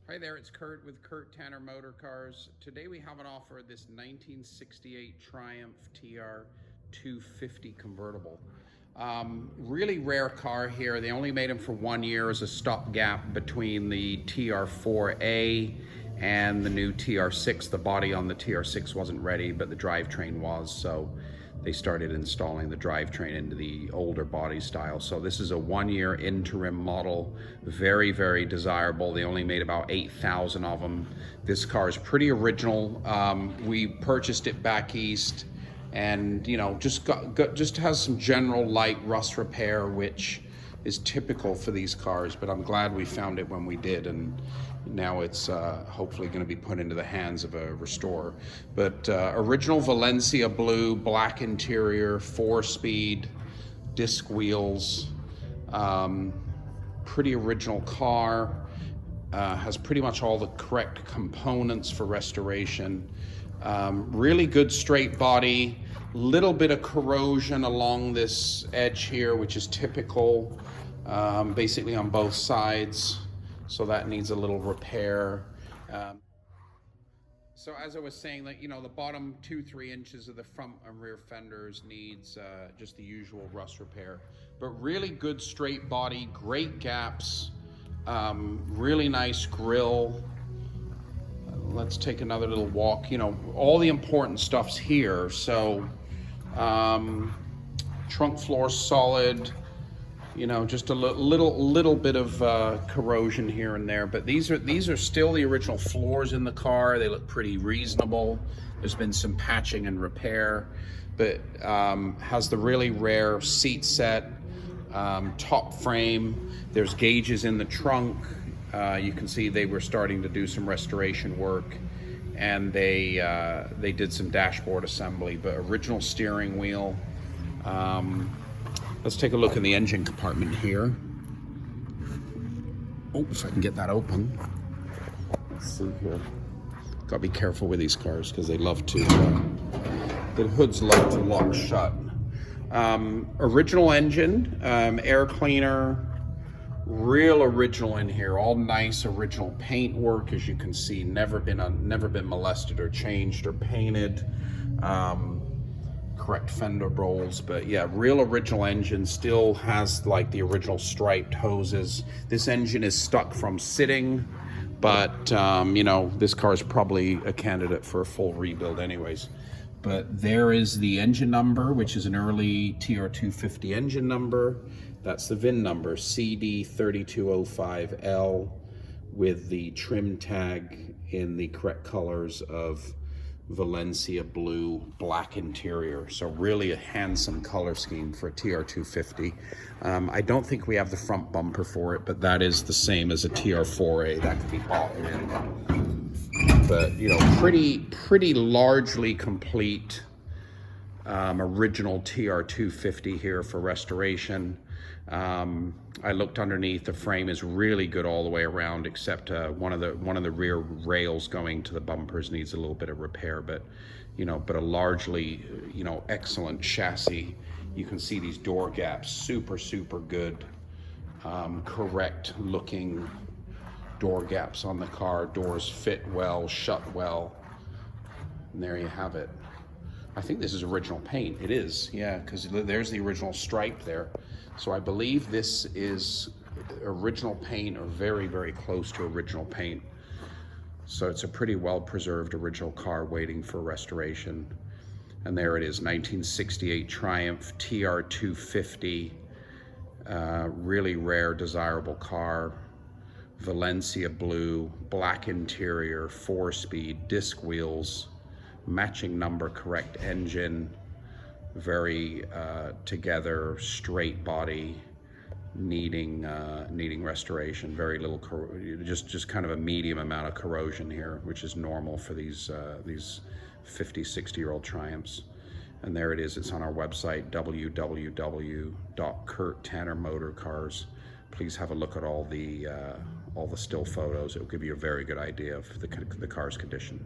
Hi there, it's Kurt with Kurt Tanner Motor Cars. Today we have an offer of this 1968 Triumph Tr250 Convertible. Really rare car here. They only made them for 1 year as a stopgap between the TR4A and the new TR6. The body on the TR6 wasn't ready, but the drivetrain was, so they started installing the drivetrain into the older body style. So this is a 1 year interim model, very, very desirable. They only made about 8,000 of them. This car is pretty original. We purchased it back east, and you know, just has some general light rust repair, which is typical for these cars, but I'm glad we found it when we did, and now it's hopefully going to be put into the hands of a restorer. But original Valencia blue, black interior, 4-speed, disc wheels, pretty original car, has pretty much all the correct components for restoration. Really good straight body, little bit of corrosion along this edge here, which is typical, basically on both sides, so that needs a little repair. So as I was saying, that, you know, the bottom 2-3 inches of the front and rear fenders needs just the usual rust repair, but really good straight body, great gaps, really nice grille. Let's take another little walk. You know, all the important stuff's here. So trunk floor solid, you know, just a little bit of corrosion here and there, but these are still the original floors in the car. They look pretty reasonable. There's been some patching and repair, but has the really rare seat set, top frame. There's gauges in the trunk. You can see they were starting to do some restoration work, and they did some dashboard assembly, but original steering wheel. Let's take a look in the engine compartment here. Oh, if I can get that open. Let's see here. Gotta be careful with these cars because they love to, the hoods love to lock shut. Original engine, air cleaner, real original in here, all nice original paint work, as you can see, never been molested or changed or painted. Correct fender rolls, but yeah, real original engine, still has like the original striped hoses. This engine is stuck from sitting, but you know, this car is probably a candidate for a full rebuild anyways. But there is the engine number, which is an early Tr250 engine number. That's the VIN number, CD3205L, with the trim tag in the correct colors of Valencia blue, black interior. So really a handsome color scheme for a Tr250. I don't think we have the front bumper for it, but that is the same as a TR4A. That could be bought in. But you know, pretty largely complete original Tr250 here for restoration. I looked underneath. The frame is really good all the way around, except one of the rear rails going to the bumpers needs a little bit of repair, but you know, but a largely, you know, excellent chassis. You can see these door gaps, super good, correct looking door gaps on the car. Doors fit well, shut well, and there you have it. I think this is original paint. It is, yeah, because there's the original stripe there. So I believe this is original paint, or very close to original paint. So it's a pretty well preserved original car waiting for restoration. And there it is, 1968 Triumph Tr250, really rare, desirable car. Valencia blue, black interior, 4-speed, disc wheels, matching number, correct engine, very together, straight body, needing restoration. Very little, just kind of a medium amount of corrosion here, which is normal for these 50-60-year-old Triumphs. And there it is. It's on our website, www.kurttannermotorcars. Please have a look at all the still photos. It will give you a very good idea of the car's condition.